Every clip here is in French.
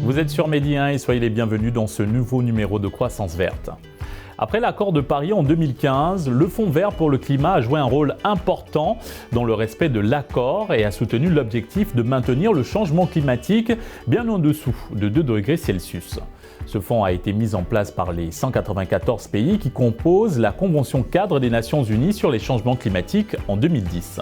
Vous êtes sur Medi 1 et soyez les bienvenus dans ce nouveau numéro de Croissance Verte. Après l'accord de Paris en 2015, le Fonds vert pour le climat a joué un rôle important dans le respect de l'accord et a soutenu l'objectif de maintenir le changement climatique bien en dessous de 2 degrés Celsius. Ce fonds a été mis en place par les 194 pays qui composent la Convention cadre des Nations Unies sur les changements climatiques en 2010.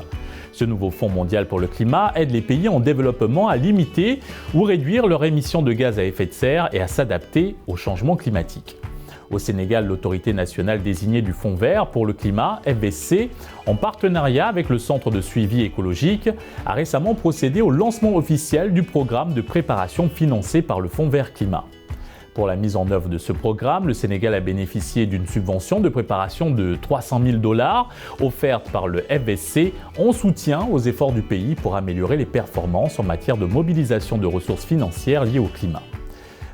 Ce nouveau Fonds mondial pour le climat aide les pays en développement à limiter ou réduire leurs émissions de gaz à effet de serre et à s'adapter au changement climatique. Au Sénégal, l'autorité nationale désignée du Fonds vert pour le climat, FVC, en partenariat avec le Centre de suivi écologique, a récemment procédé au lancement officiel du programme de préparation financé par le Fonds vert climat. Pour la mise en œuvre de ce programme, le Sénégal a bénéficié d'une subvention de préparation de 300 000 $ offerte par le FVC en soutien aux efforts du pays pour améliorer les performances en matière de mobilisation de ressources financières liées au climat.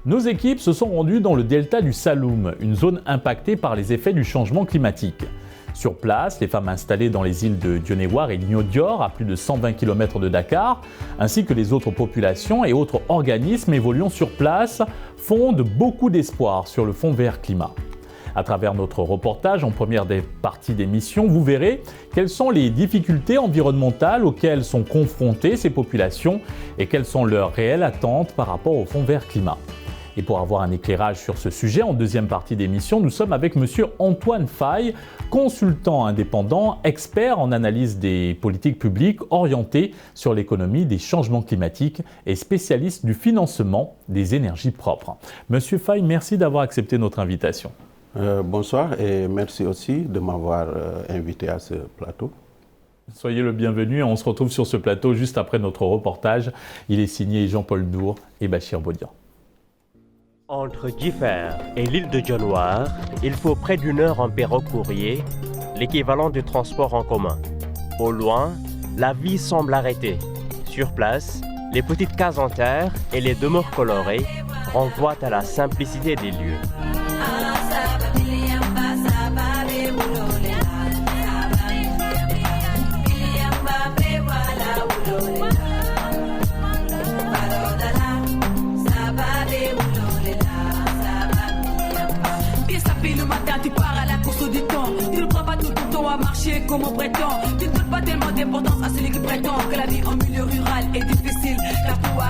Nos équipes se sont rendues dans le delta du Saloum, une zone impactée par les effets du changement climatique. Sur place, les femmes installées dans les îles de Dionewar et Niodior, à plus de 120 km de Dakar, ainsi que les autres populations et autres organismes évoluant sur place, fondent beaucoup d'espoir sur le Fonds vert climat. À travers notre reportage en première partie d'émission, vous verrez quelles sont les difficultés environnementales auxquelles sont confrontées ces populations et quelles sont leurs réelles attentes par rapport au Fonds vert climat. Et pour avoir un éclairage sur ce sujet, en deuxième partie d'émission, nous sommes avec M. Antoine Faye, consultant indépendant, expert en analyse des politiques publiques orientées sur l'économie des changements climatiques et spécialiste du financement des énergies propres. M. Faye, merci d'avoir accepté notre invitation. Bonsoir et merci aussi de m'avoir invité à ce plateau. Soyez le bienvenu. On se retrouve sur ce plateau juste après notre reportage. Il est signé Jean-Paul Nour et Bachir Bodian. Entre Djifer et l'île de Dionewar, il faut près d'1 heure en pirogue courrier, l'équivalent du transport en commun. Au loin, la vie semble arrêtée. Sur place, les petites cases en terre et les demeures colorées renvoient à la simplicité des lieux. Tu pars à la course du temps, tu ne prends pas tout ton temps à marcher comme on prétend. Tu ne donnes pas tellement d'importance à celui qui prétend que la vie en milieu rural est difficile. Car toi,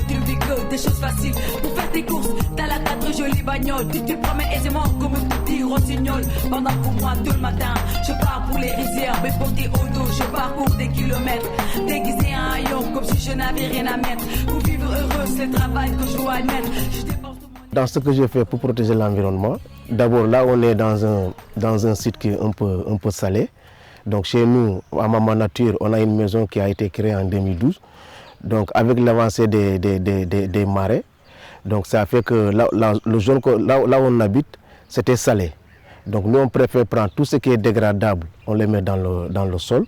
tu ne vis que des choses faciles. Pour faire tes courses, t'as la 4 jolies bagnoles. Tu te promènes aisément comme un petit rossignol. Pendant que moi, tout le matin, je pars pour les rizières, mais porté au dos, je parcours des kilomètres. Déguisé en haillon, comme si je n'avais rien à mettre. Pour vivre heureux, c'est le travail que je dois admettre. Dans ce que je fais pour protéger l'environnement, d'abord là on est dans un site qui est un peu salé. Donc chez nous, à Maman Nature, on a une maison qui a été créée en 2012. Donc avec l'avancée des marais, donc ça fait que là où on habite, c'était salé. Donc nous on préfère prendre tout ce qui est dégradable, on le met dans le sol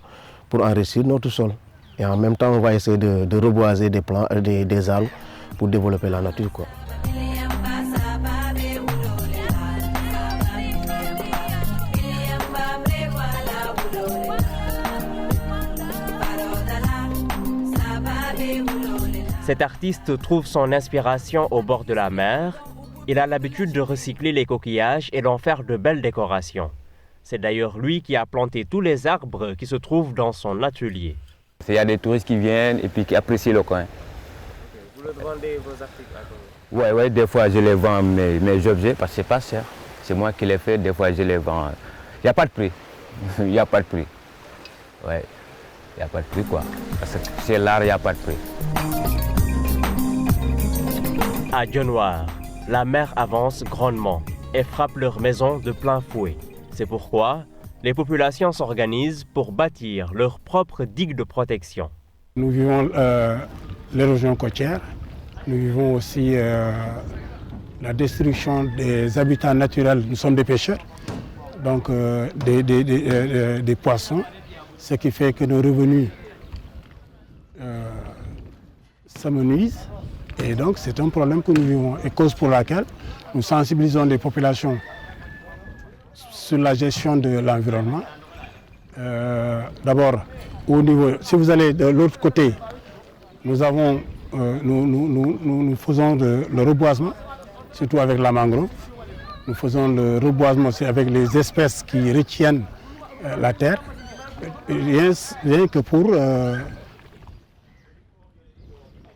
pour enrichir notre sol. Et en même temps on va essayer de reboiser des arbres pour développer la nature, quoi. Cet artiste trouve son inspiration au bord de la mer. Il a l'habitude de recycler les coquillages et d'en faire de belles décorations. C'est d'ailleurs lui qui a planté tous les arbres qui se trouvent dans son atelier. Il y a des touristes qui viennent et puis qui apprécient le coin. Vous le vendez vos articles à combien? Oui, des fois je les vends mes objets parce que c'est pas cher. C'est moi qui les fais, des fois je les vends. Il n'y a pas de prix. Il n'y a pas de prix. Ouais. Il n'y a pas de prix quoi. Parce que c'est l'art, il n'y a pas de prix. À Dionewar, la mer avance grandement et frappe leurs maisons de plein fouet. C'est pourquoi les populations s'organisent pour bâtir leur propre digue de protection. Nous vivons l'érosion côtière, nous vivons aussi la destruction des habitats naturels. Nous sommes des pêcheurs, donc des poissons, ce qui fait que nos revenus s'amenuisent. Et donc c'est un problème que nous vivons et cause pour laquelle nous sensibilisons les populations sur la gestion de l'environnement. D'abord, au niveau, si vous allez de l'autre côté, nous avons nous faisons le reboisement, surtout avec la mangrove. Nous faisons le reboisement aussi avec les espèces qui retiennent la terre, rien que pour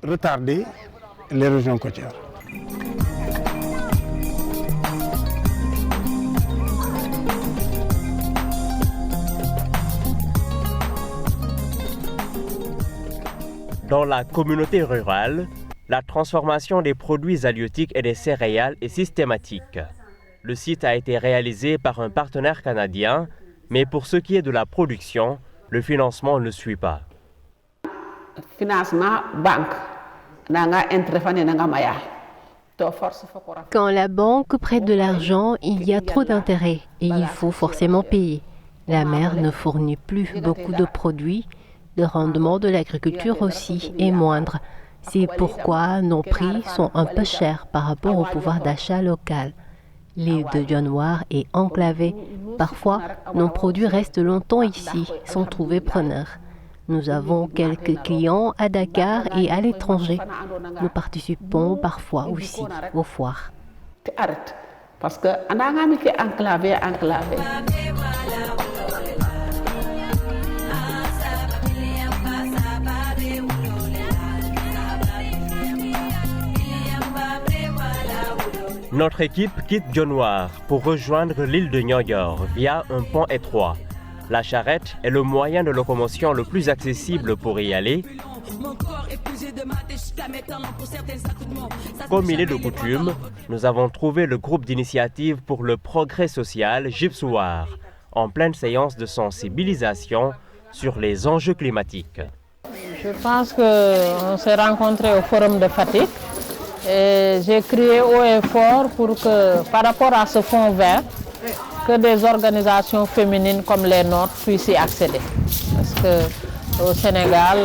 retarder l'érosion côtière. Dans la communauté rurale, la transformation des produits halieutiques et des céréales est systématique. Le site a été réalisé par un partenaire canadien, mais pour ce qui est de la production, le financement ne suit pas. Financement banque, Quand la banque prête de l'argent, il y a trop d'intérêt et il faut forcément payer. La mer ne fournit plus beaucoup de produits. Le rendement de l'agriculture aussi est moindre. C'est pourquoi nos prix sont un peu chers par rapport au pouvoir d'achat local. L'île de Dionewar est enclavée. Parfois, nos produits restent longtemps ici sans trouver preneur. Nous avons quelques clients à Dakar et à l'étranger. Nous participons parfois aussi aux foires. Parce que enclavé. Notre équipe quitte Dionewar pour rejoindre l'île de Niodior via un pont étroit. La charrette est le moyen de locomotion le plus accessible pour y aller. Comme il est de coutume, nous avons trouvé le groupe d'initiative pour le progrès social Gypsuar, en pleine séance de sensibilisation sur les enjeux climatiques. Je pense qu'on s'est rencontrés au forum de Fatick. Et j'ai crié haut et fort pour que, par rapport à ce fonds vert, que des organisations féminines comme les nôtres puissent y accéder. Parce qu'au Sénégal,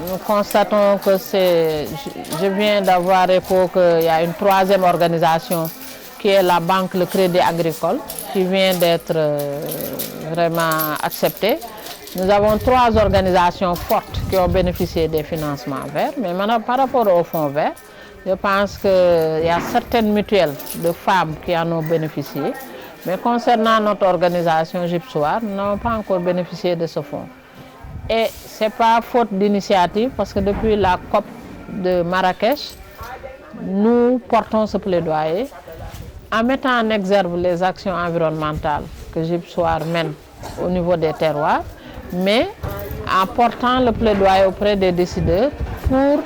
nous constatons que je viens d'avoir écho qu'il y a une troisième organisation qui est la Banque Le Crédit Agricole, qui vient d'être vraiment acceptée. Nous avons 3 organisations fortes qui ont bénéficié des financements verts, mais maintenant, par rapport au fonds vert, je pense qu'il y a certaines mutuelles de femmes qui en ont bénéficié. Mais concernant notre organisation Gypsuar, nous n'avons pas encore bénéficié de ce fonds. Et ce n'est pas faute d'initiative, parce que depuis la COP de Marrakech, nous portons ce plaidoyer en mettant en exergue les actions environnementales que Gypsuar mène au niveau des terroirs, mais en portant le plaidoyer auprès des décideurs pour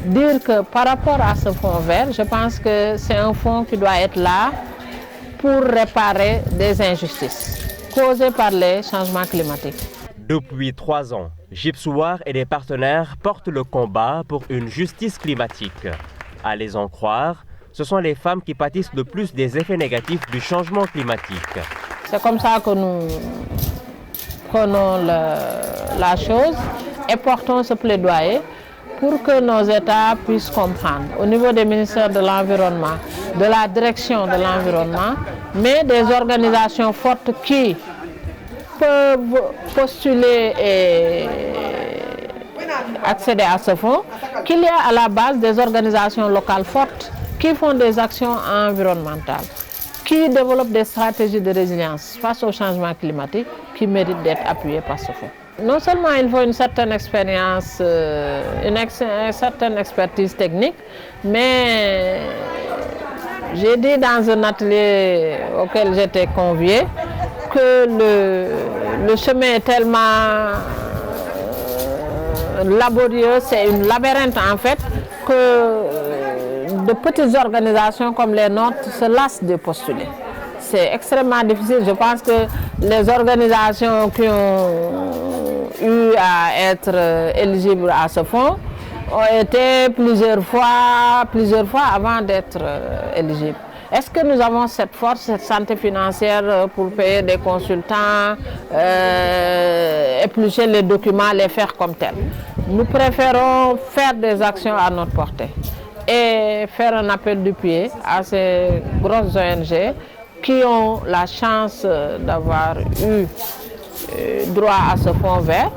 dire que par rapport à ce fonds vert, je pense que c'est un fonds qui doit être là pour réparer des injustices causées par les changements climatiques. Depuis 3 ans, Gypsuar et des partenaires portent le combat pour une justice climatique. À les en croire, ce sont les femmes qui pâtissent le plus des effets négatifs du changement climatique. C'est comme ça que nous prenons la chose et portons ce plaidoyer pour que nos États puissent comprendre, au niveau des ministères de l'Environnement, de la direction de l'environnement, mais des organisations fortes qui peuvent postuler et accéder à ce fonds, qu'il y a à la base des organisations locales fortes qui font des actions environnementales, qui développent des stratégies de résilience face au changement climatique qui méritent d'être appuyées par ce fonds. Non seulement il faut une certaine expérience, une certaine expertise technique, mais j'ai dit dans un atelier auquel j'étais conviée que le chemin est tellement laborieux, c'est une labyrinthe en fait, que de petites organisations comme les nôtres se lassent de postuler. C'est extrêmement difficile. Je pense que les organisations qui ont eu à être éligibles à ce fonds ont été plusieurs fois avant d'être éligibles. Est-ce que nous avons cette force, cette santé financière pour payer des consultants, éplucher les documents, les faire comme tels? Nous préférons faire des actions à notre portée et faire un appel du pied à ces grosses ONG qui ont la chance d'avoir eu droit à ce fonds vert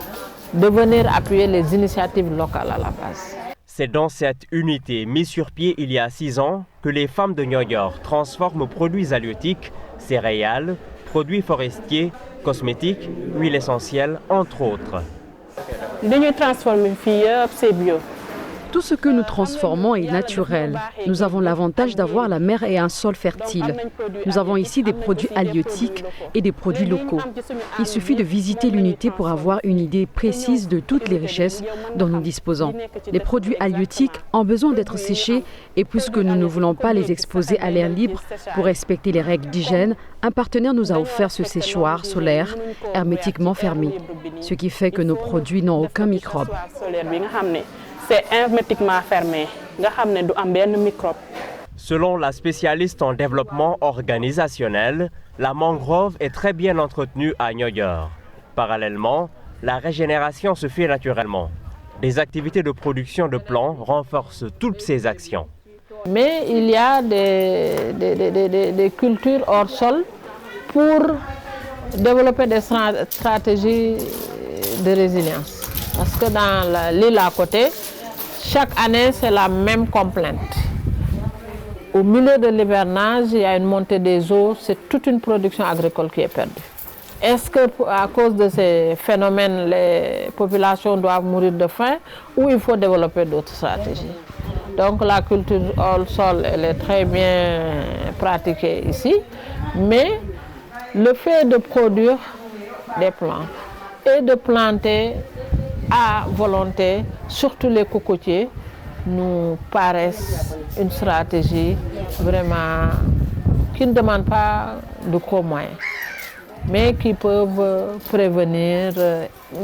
de venir appuyer les initiatives locales à la base. C'est dans cette unité mise sur pied il y a 6 ans que les femmes de Niodior transforment produits halieutiques, céréales, produits forestiers, cosmétiques, huiles essentielles, entre autres. C'est bio. Tout ce que nous transformons est naturel. Nous avons l'avantage d'avoir la mer et un sol fertile. Nous avons ici des produits halieutiques et des produits locaux. Il suffit de visiter l'unité pour avoir une idée précise de toutes les richesses dont nous disposons. Les produits halieutiques ont besoin d'être séchés et puisque nous ne voulons pas les exposer à l'air libre pour respecter les règles d'hygiène, un partenaire nous a offert ce séchoir solaire hermétiquement fermé, ce qui fait que nos produits n'ont aucun microbe. C'est hermétiquement fermé. Selon la spécialiste en développement organisationnel, la mangrove est très bien entretenue à Niodior. Parallèlement, la régénération se fait naturellement. Des activités de production de plants renforcent toutes ces actions. Mais il y a des cultures hors sol pour développer des stratégies de résilience. Parce que dans l'île à côté, chaque année, c'est la même complainte. Au milieu de l'hivernage, il y a une montée des eaux, c'est toute une production agricole qui est perdue. Est-ce qu'à cause de ces phénomènes, les populations doivent mourir de faim ou il faut développer d'autres stratégies? Donc la culture hors sol, elle est très bien pratiquée ici, mais le fait de produire des plantes et de planter à volonté, surtout les cocotiers, nous paraissent une stratégie vraiment qui ne demande pas de gros moyens, mais qui peuvent prévenir,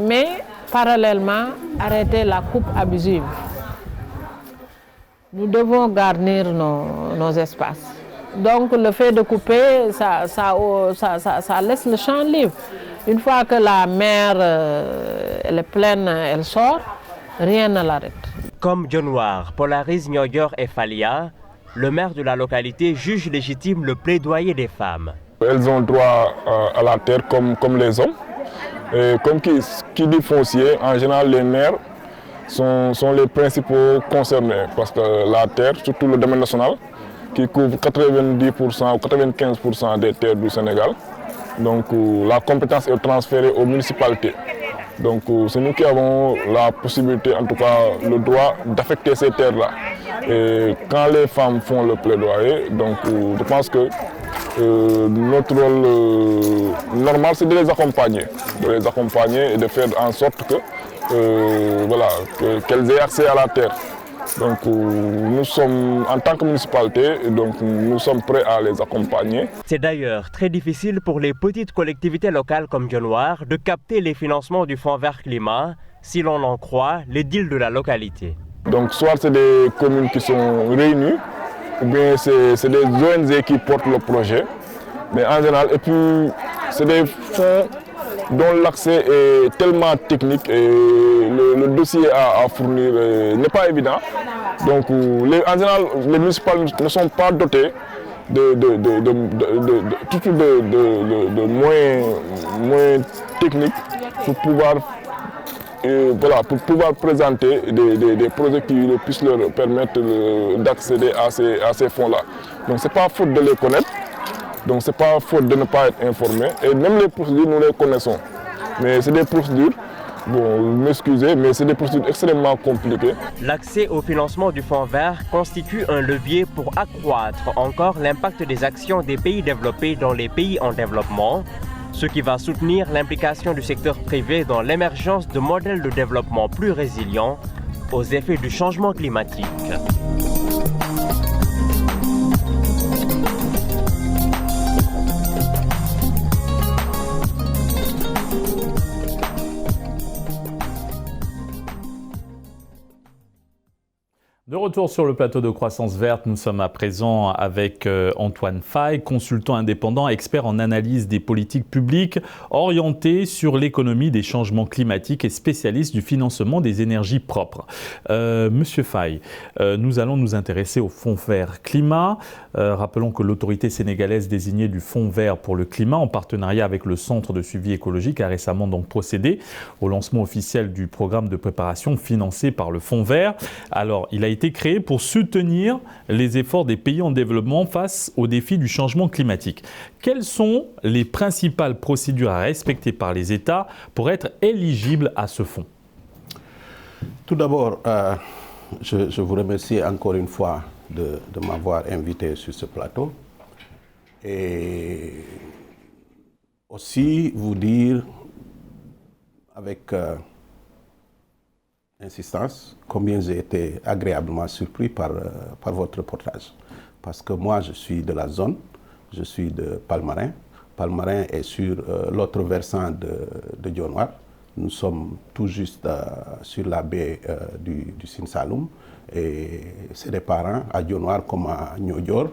mais parallèlement arrêter la coupe abusive. Nous devons garnir nos espaces. Donc le fait de couper, ça laisse le champ libre. Une fois que la mer elle est pleine, elle sort, rien ne l'arrête. Comme Dionewar polarise Niodior et Falia, le maire de la localité juge légitime le plaidoyer des femmes. Elles ont droit à la terre comme les hommes. Et comme qui dit foncier, en général les maires sont les principaux concernés parce que la terre, surtout le domaine national, qui couvre 90% ou 95% des terres du Sénégal. Donc la compétence est transférée aux municipalités. Donc c'est nous qui avons la possibilité, en tout cas le droit d'affecter ces terres-là. Et quand les femmes font le plaidoyer, donc je pense que notre rôle normal c'est de les accompagner et de faire en sorte que qu'elles aient accès à la terre. Donc nous sommes, en tant que municipalité, donc nous sommes prêts à les accompagner. C'est d'ailleurs très difficile pour les petites collectivités locales comme Dionewar de capter les financements du Fonds Vert Climat, si l'on en croit l'édile de la localité. Donc soit c'est des communes qui sont réunies, ou bien c'est des ONG qui portent le projet. Mais en général, et puis c'est des fonds dont l'accès est tellement technique et le dossier à fournir n'est pas évident. Donc en général, les municipalités ne sont pas dotés de moyens techniques pour pouvoir présenter des projets qui puissent leur permettre d'accéder à ces fonds-là. Donc ce n'est pas faute de les connaître. Donc ce n'est pas faute de ne pas être informé. Et même les procédures, nous les connaissons. Mais c'est des procédures, bon, m'excusez, mais c'est des procédures extrêmement compliquées. L'accès au financement du Fonds Vert constitue un levier pour accroître encore l'impact des actions des pays développés dans les pays en développement, ce qui va soutenir l'implication du secteur privé dans l'émergence de modèles de développement plus résilients aux effets du changement climatique. De retour sur le plateau de Croissance Verte, nous sommes à présent avec Antoine Faye, consultant indépendant, expert en analyse des politiques publiques, orienté sur l'économie des changements climatiques et spécialiste du financement des énergies propres. Monsieur Faye, nous allons nous intéresser au Fonds vert climat. Rappelons que l'autorité sénégalaise désignée du Fonds vert pour le climat, en partenariat avec le Centre de suivi écologique, a récemment donc procédé au lancement officiel du programme de préparation financé par le Fonds vert. Alors, il a été créé pour soutenir les efforts des pays en développement face aux défis du changement climatique. Quelles sont les principales procédures à respecter par les États pour être éligibles à ce fonds? Tout d'abord, je vous remercie encore une fois de m'avoir invité sur ce plateau. Et aussi vous dire avec insistance combien j'ai été agréablement surpris par votre reportage. Parce que moi, je suis de la zone, je suis de Palmarin. Palmarin est sur l'autre versant de Dionewar. Nous sommes tout juste sur la baie du Sine Saloum. Et c'est des parents à Dionewar comme à Niodior.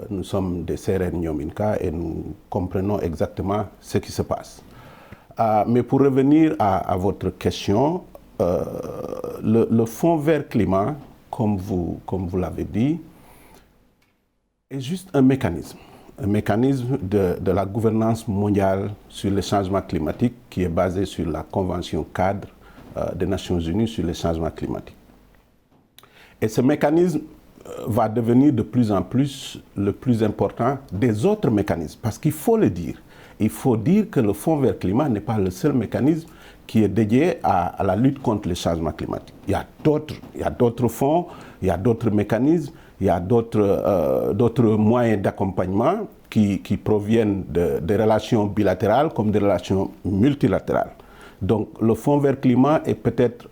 Nous sommes des Sérères Nyominka et nous comprenons exactement ce qui se passe. Mais pour revenir à votre question, le Fonds vert climat, comme vous l'avez dit, est juste un mécanisme de la gouvernance mondiale sur les changements climatiques qui est basé sur la Convention cadre des Nations Unies sur les changements climatiques. Et ce mécanisme va devenir de plus en plus le plus important des autres mécanismes, parce qu'il faut le dire. Il faut dire que le Fonds vert climat n'est pas le seul mécanisme qui est dédié à la lutte contre les changements climatiques. Il y a d'autres fonds, il y a d'autres mécanismes, il y a d'autres moyens d'accompagnement qui proviennent des relations bilatérales comme des relations multilatérales. Donc le Fonds vert climat est peut-être,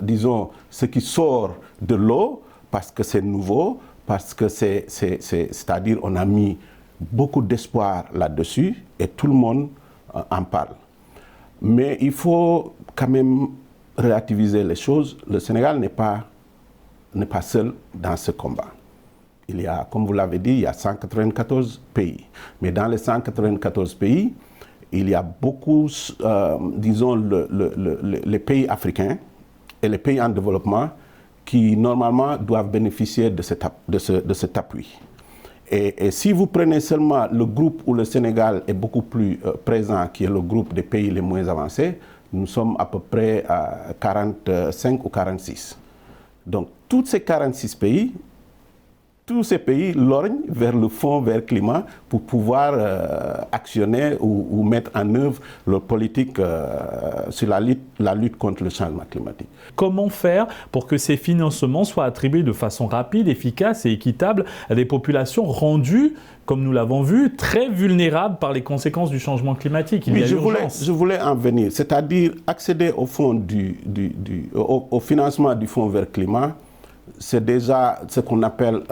disons, ce qui sort de l'eau parce que c'est nouveau, parce que c'est-à-dire on a mis beaucoup d'espoir là-dessus et tout le monde en parle. Mais il faut quand même relativiser les choses. Le Sénégal n'est pas seul dans ce combat. Il y a, comme vous l'avez dit, il y a 194 pays. Mais dans les 194 pays, il y a beaucoup, disons, les pays africains et les pays en développement qui, normalement, doivent bénéficier de cet appui. Et si vous prenez seulement le groupe où le Sénégal est beaucoup plus présent, qui est le groupe des pays les moins avancés, nous sommes à peu près à 45 ou 46. Donc, tous ces 46 pays, tous ces pays lorgnent vers le Fonds vert climat pour pouvoir actionner ou mettre en œuvre leur politique sur la lutte contre le changement climatique. Comment faire pour que ces financements soient attribués de façon rapide, efficace et équitable à des populations rendues, comme nous l'avons vu, très vulnérables par les conséquences du changement climatique? Il y a urgence. Je voulais en venir, c'est-à-dire accéder au au financement du Fonds vert climat. C'est déjà ce qu'on appelle,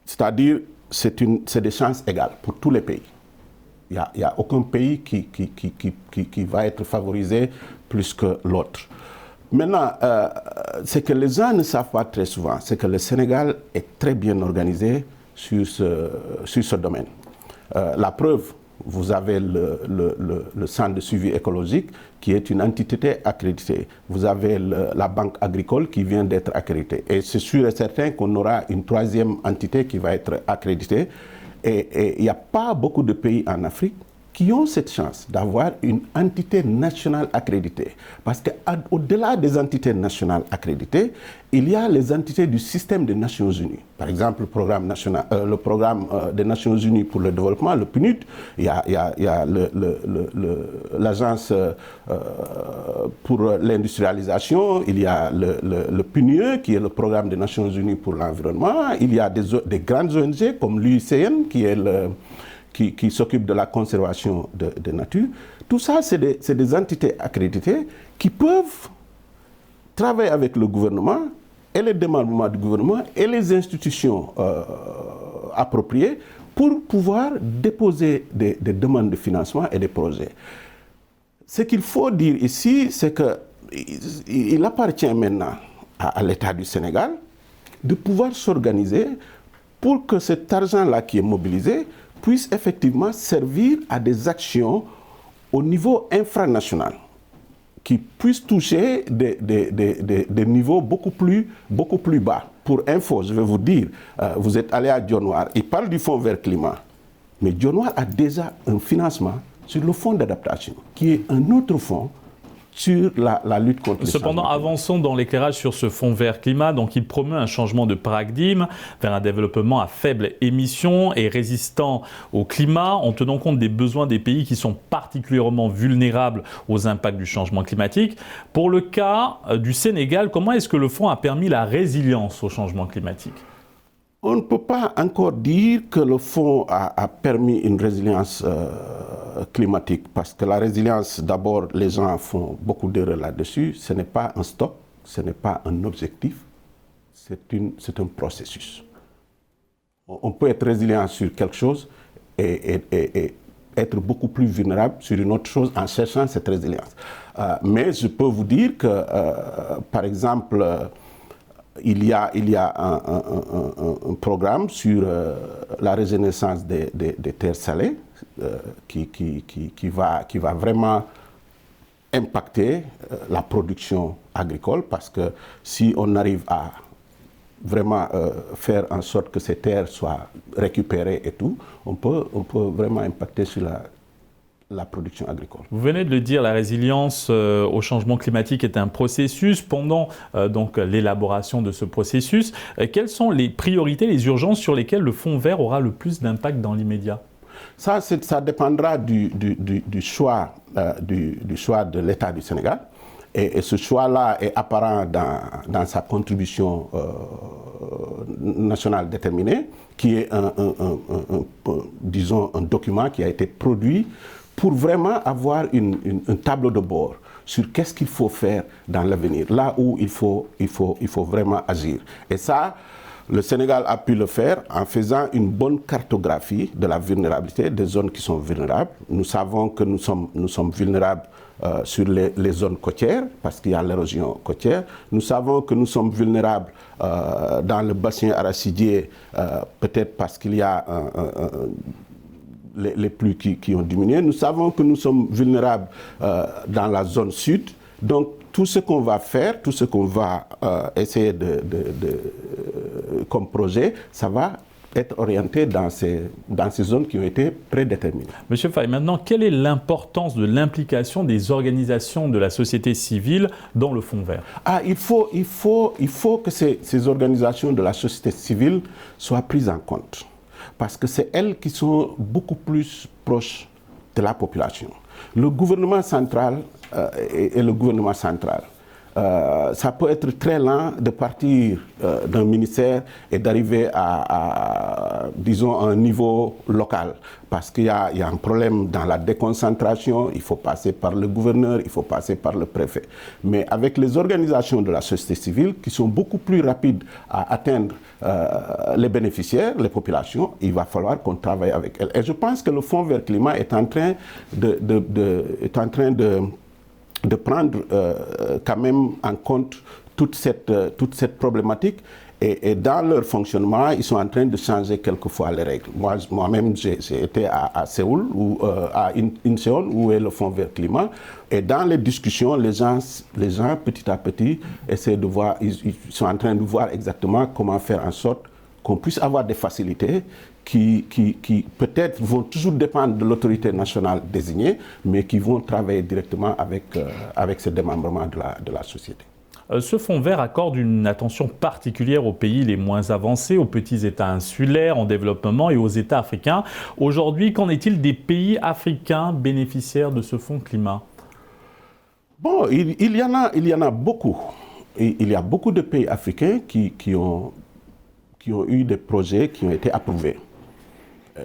c'est-à-dire c'est des chances égales pour tous les pays. Il n'y a aucun pays qui va être favorisé plus que l'autre. Maintenant, ce que les gens ne savent pas très souvent, c'est que le Sénégal est très bien organisé sur ce domaine. La preuve, vous avez le Centre de suivi écologique qui est une entité accréditée. Vous avez la Banque agricole qui vient d'être accréditée. Et c'est sûr et certain qu'on aura une troisième entité qui va être accréditée. Et il n'y a pas beaucoup de pays en Afrique qui ont cette chance d'avoir une entité nationale accréditée. Parce qu'au-delà des entités nationales accréditées, il y a les entités du système des Nations Unies. Par exemple, le programme des Nations Unies pour le développement, le PNUD, il y a l'agence pour l'industrialisation, il y a le PNUE, qui est le programme des Nations Unies pour l'environnement, il y a des grandes ONG comme l'UICN, qui s'occupe de la conservation de nature. Tout ça, c'est des entités accréditées qui peuvent travailler avec le gouvernement et les démembrements du gouvernement et les institutions appropriées pour pouvoir déposer des demandes de financement et des projets. Ce qu'il faut dire ici, c'est qu'il appartient maintenant à l'État du Sénégal de pouvoir s'organiser pour que cet argent-là qui est mobilisé puisse effectivement servir à des actions au niveau infranational, qui puissent toucher des niveaux beaucoup plus bas. Pour info, je vais vous dire, vous êtes allé à Dionewar, il parle du Fonds vert climat, mais Dionewar a déjà un financement sur le fonds d'adaptation, qui est un autre fonds sur la lutte contre les Cependant, avançons dans l'éclairage sur ce fonds vert climat. Donc, il promeut un changement de paradigme vers un développement à faible émission et résistant au climat, en tenant compte des besoins des pays qui sont particulièrement vulnérables aux impacts du changement climatique. Pour le cas du Sénégal, comment est-ce que le fonds a permis la résilience au changement climatique ? On ne peut pas encore dire que le fonds a permis une résilience climatique, parce que la résilience, d'abord, les gens font beaucoup d'erreurs là-dessus. Ce n'est pas un stock, ce n'est pas un objectif, c'est un processus. On peut être résilient sur quelque chose et être beaucoup plus vulnérable sur une autre chose en cherchant cette résilience. Mais je peux vous dire que, par exemple, il y a un programme sur la régénérescence des terres salées qui va vraiment impacter la production agricole, parce que si on arrive à vraiment faire en sorte que ces terres soient récupérées et tout, on peut vraiment impacter sur la production agricole. Vous venez de le dire, la résilience au changement climatique est un processus. Pendant donc l'élaboration de ce processus, quelles sont les priorités, les urgences sur lesquelles le Fonds vert aura le plus d'impact dans l'immédiat ? Ça dépendra du choix de l'État du Sénégal. Et ce choix-là est apparent dans sa contribution nationale déterminée, qui est disons, un document qui a été produit pour vraiment avoir un tableau de bord sur qu'est-ce qu'il faut faire dans l'avenir, là où il faut vraiment agir. Et ça, le Sénégal a pu le faire en faisant une bonne cartographie de la vulnérabilité des zones qui sont vulnérables. Nous savons que nous sommes vulnérables sur les zones côtières, parce qu'il y a l'érosion côtière. Nous savons que nous sommes vulnérables dans le bassin arachidier, peut-être parce qu'il y a les pluies qui ont diminué. Nous savons que nous sommes vulnérables dans la zone sud. Donc, tout ce qu'on va faire, tout ce qu'on va essayer comme projet, ça va être orienté dans ces zones qui ont été prédéterminées. Monsieur Faye, maintenant, quelle est l'importance de l'implication des organisations de la société civile dans le Fonds vert ? Il faut que ces organisations de la société civile soient prises en compte, parce que c'est elles qui sont beaucoup plus proches de la population. Le gouvernement central et le gouvernement central, ça peut être très lent de partir d'un ministère et d'arriver à, disons, un niveau local, parce qu'il y a un problème dans la déconcentration, il faut passer par le gouverneur, il faut passer par le préfet. Mais avec les organisations de la société civile, qui sont beaucoup plus rapides à atteindre les bénéficiaires, les populations, il va falloir qu'on travaille avec elles. Et je pense que le Fonds vert climat est en train de prendre quand même en compte toute cette problématique, et dans leur fonctionnement, ils sont en train de changer quelquefois les règles. Moi-même, j'ai été à Séoul, à Incheon, où est le Fonds vert climat, et dans les discussions, les gens petit à petit essaient de voir, ils sont en train de voir exactement comment faire en sorte qu'on puisse avoir des facilités qui peut-être vont toujours dépendre de l'autorité nationale désignée, mais qui vont travailler directement avec ce démembrement de la société. Ce Fonds vert accorde une attention particulière aux pays les moins avancés, aux petits États insulaires en développement et aux États africains. Aujourd'hui, qu'en est-il des pays africains bénéficiaires de ce Fonds climat ? Bon, il y en a beaucoup. Il y a beaucoup de pays africains qui ont eu des projets qui ont été approuvés.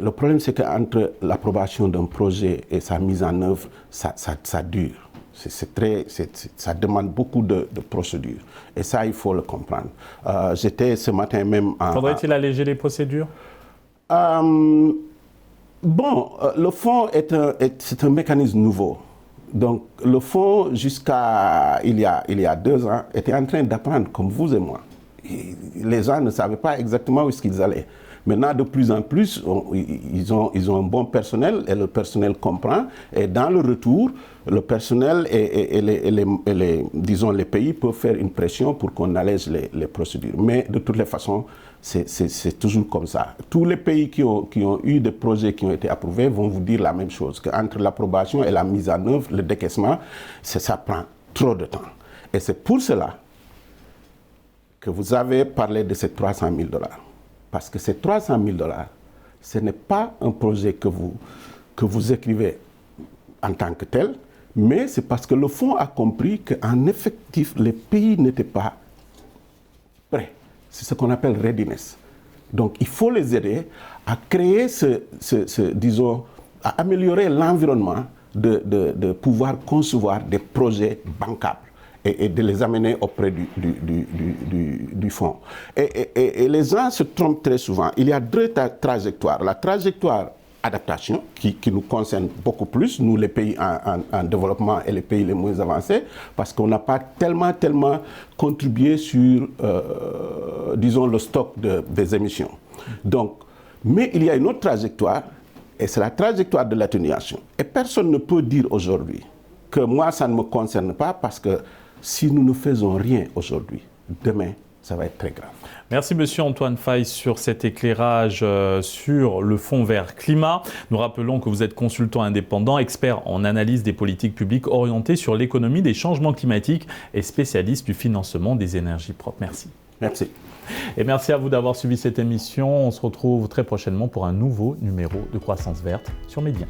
Le problème, c'est qu'entre l'approbation d'un projet et sa mise en œuvre, ça dure. Ça demande beaucoup de procédures. Et ça, il faut le comprendre. J'étais ce matin même Faudrait-il alléger les procédures ? Le fonds c'est un mécanisme nouveau. Donc le fonds, jusqu'à il y a 2 ans, était en train d'apprendre, comme vous et moi. Et les gens ne savaient pas exactement où est-ce qu'ils allaient. Maintenant, de plus en plus, ils ont un bon personnel et le personnel comprend. Et dans le retour, le personnel et les pays peuvent faire une pression pour qu'on allège les procédures. Mais de toutes les façons, c'est toujours comme ça. Tous les pays qui ont eu des projets qui ont été approuvés vont vous dire la même chose, qu'entre l'approbation et la mise en œuvre, le décaissement, ça prend trop de temps. Et c'est pour cela que vous avez parlé de ces $300 000. Parce que ces $300 000, ce n'est pas un projet que vous écrivez en tant que tel, mais c'est parce que le fonds a compris qu'en effectif, les pays n'étaient pas prêts. C'est ce qu'on appelle readiness. Donc il faut les aider à créer disons, à améliorer l'environnement de pouvoir concevoir des projets bancables et de les amener auprès du fonds. Et les gens se trompent très souvent. Il y a 2 trajectoires. La trajectoire adaptation, qui nous concerne beaucoup plus, nous les pays en développement et les pays les moins avancés, parce qu'on n'a pas tellement contribué sur, disons, le stock des émissions. Donc, mais il y a une autre trajectoire, et c'est la trajectoire de l'atténuation. Et personne ne peut dire aujourd'hui que moi, ça ne me concerne pas, parce que si nous ne faisons rien aujourd'hui, demain, ça va être très grave. Merci Monsieur Antoine Faye sur cet éclairage sur le Fonds vert climat. Nous rappelons que vous êtes consultant indépendant, expert en analyse des politiques publiques orientées sur l'économie des changements climatiques et spécialiste du financement des énergies propres. Merci. Merci. Et merci à vous d'avoir suivi cette émission. On se retrouve très prochainement pour un nouveau numéro de Croissance verte sur Média.